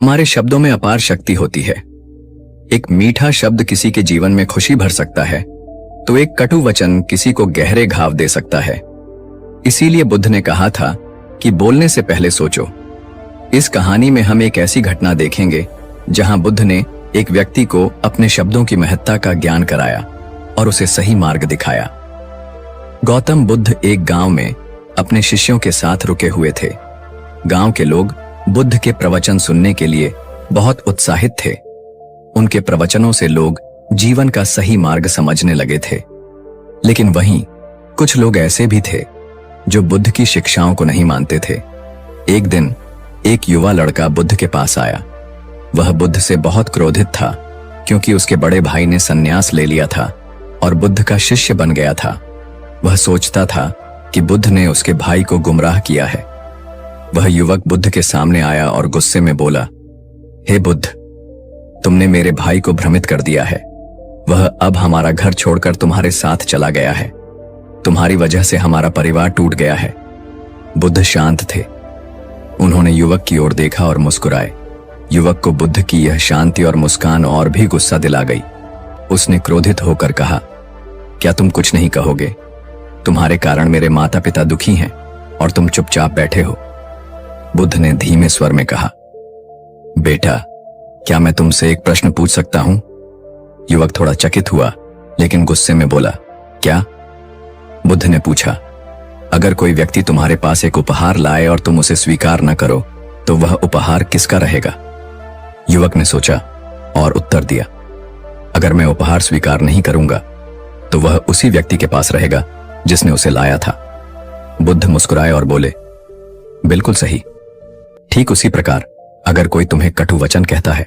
हमारे शब्दों में अपार शक्ति होती है। एक मीठा शब्द किसी के जीवन में खुशी भर सकता है, तो एक कटु वचन किसी को गहरे घाव दे सकता है। इसीलिए बुद्ध ने कहा था कि बोलने से पहले सोचो। इस कहानी में हम एक ऐसी घटना देखेंगे जहां बुद्ध ने एक व्यक्ति को अपने शब्दों की महत्ता का ज्ञान कराया और उसे सही मार्ग दिखाया। गौतम बुद्ध एक गांव में अपने शिष्यों के साथ रुके हुए थे। गांव के लोग बुद्ध के प्रवचन सुनने के लिए बहुत उत्साहित थे। उनके प्रवचनों से लोग जीवन का सही मार्ग समझने लगे थे। लेकिन वहीं कुछ लोग ऐसे भी थे जो बुद्ध की शिक्षाओं को नहीं मानते थे। एक दिन एक युवा लड़का बुद्ध के पास आया। वह बुद्ध से बहुत क्रोधित था क्योंकि उसके बड़े भाई ने संन्यास ले लिया था और बुद्ध का शिष्य बन गया था। वह सोचता था कि बुद्ध ने उसके भाई को गुमराह किया है। वह युवक बुद्ध के सामने आया और गुस्से में बोला, हे बुद्ध, तुमने मेरे भाई को भ्रमित कर दिया है। वह अब हमारा घर छोड़कर तुम्हारे साथ चला गया है। तुम्हारी वजह से हमारा परिवार टूट गया है। बुद्ध शांत थे। उन्होंने युवक की ओर देखा और मुस्कुराए। युवक को बुद्ध की यह शांति और मुस्कान और भी गुस्सा दिला गई। उसने क्रोधित होकर कहा, क्या तुम कुछ नहीं कहोगे? तुम्हारे कारण मेरे माता पिता दुखी हैं और तुम चुपचाप बैठे हो। बुद्ध ने धीमे स्वर में कहा, बेटा, क्या मैं तुमसे एक प्रश्न पूछ सकता हूं? युवक थोड़ा चकित हुआ लेकिन गुस्से में बोला, क्या? बुद्ध ने पूछा, अगर कोई व्यक्ति तुम्हारे पास एक उपहार लाए और तुम उसे स्वीकार न करो तो वह उपहार किसका रहेगा? युवक ने सोचा और उत्तर दिया, अगर मैं उपहार स्वीकार नहीं करूंगा तो वह उसी व्यक्ति के पास रहेगा जिसने उसे लाया था। बुद्ध मुस्कुराए और बोले, बिल्कुल सही। ठीक उसी प्रकार अगर कोई तुम्हें कटु वचन कहता है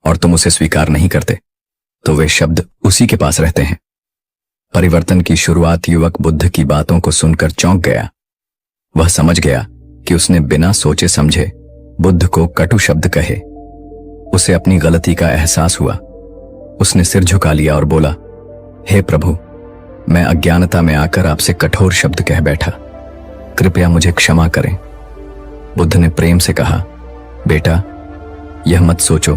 और तुम उसे स्वीकार नहीं करते तो वे शब्द उसी के पास रहते हैं। परिवर्तन की शुरुआत युवक बुद्ध की बातों को सुनकर चौंक गया। वह समझ गया कि उसने बिना सोचे समझे बुद्ध को कटु शब्द कहे। उसे अपनी गलती का एहसास हुआ। उसने सिर झुका लिया और बोला, हे प्रभु, मैं अज्ञानता में आकर आपसे कठोर शब्द कह बैठा। कृपया मुझे क्षमा करें। बुद्ध ने प्रेम से कहा, बेटा, यह मत सोचो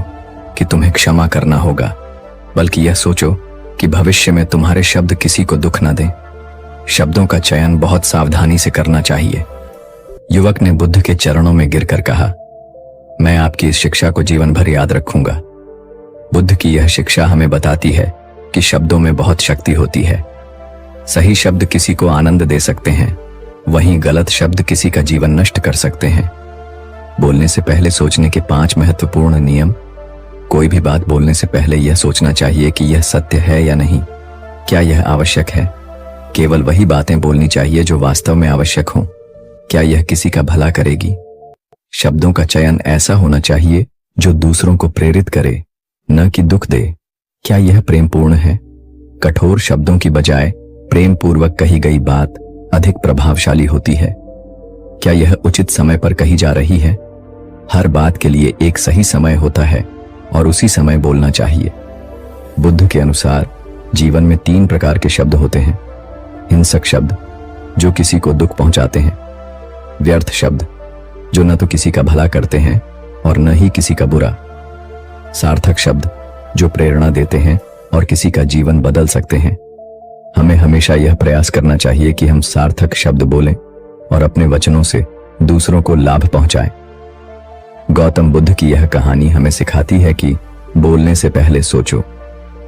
कि तुम्हें क्षमा करना होगा, बल्कि यह सोचो कि भविष्य में तुम्हारे शब्द किसी को दुख न दें। शब्दों का चयन बहुत सावधानी से करना चाहिए। युवक ने बुद्ध के चरणों में गिरकर कहा, मैं आपकी इस शिक्षा को जीवन भर याद रखूंगा। बुद्ध की यह शिक्षा हमें बताती है कि शब्दों में बहुत शक्ति होती है। सही शब्द किसी को आनंद दे सकते हैं, वहीं गलत शब्द किसी का जीवन नष्ट कर सकते हैं। बोलने से पहले सोचने के 5 महत्वपूर्ण नियम। कोई भी बात बोलने से पहले यह सोचना चाहिए कि यह सत्य है या नहीं। क्या यह आवश्यक है? केवल वही बातें बोलनी चाहिए जो वास्तव में आवश्यक हों। क्या यह किसी का भला करेगी? शब्दों का चयन ऐसा होना चाहिए जो दूसरों को प्रेरित करे, न कि दुख दे। क्या यह प्रेमपूर्ण है? कठोर शब्दों की बजाय प्रेम पूर्वक कही गई बात अधिक प्रभावशाली होती है। क्या यह उचित समय पर कही जा रही है? हर बात के लिए एक सही समय होता है और उसी समय बोलना चाहिए। बुद्ध के अनुसार जीवन में 3 प्रकार के शब्द होते हैं। हिंसक शब्द, जो किसी को दुख पहुंचाते हैं। व्यर्थ शब्द, जो न तो किसी का भला करते हैं और न ही किसी का बुरा। सार्थक शब्द, जो प्रेरणा देते हैं और किसी का जीवन बदल सकते हैं। हमें हमेशा यह प्रयास करना चाहिए कि हम सार्थक शब्द बोलें और अपने वचनों से दूसरों को लाभ पहुंचाएं। गौतम बुद्ध की यह कहानी हमें सिखाती है कि बोलने से पहले सोचो।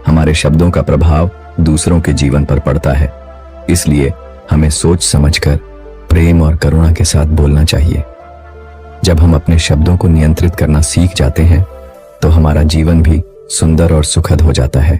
हमारे शब्दों का प्रभाव दूसरों के जीवन पर पड़ता है, इसलिए हमें सोच समझकर प्रेम और करुणा के साथ बोलना चाहिए। जब हम अपने शब्दों को नियंत्रित करना सीख जाते हैं तो हमारा जीवन भी सुंदर और सुखद हो जाता है।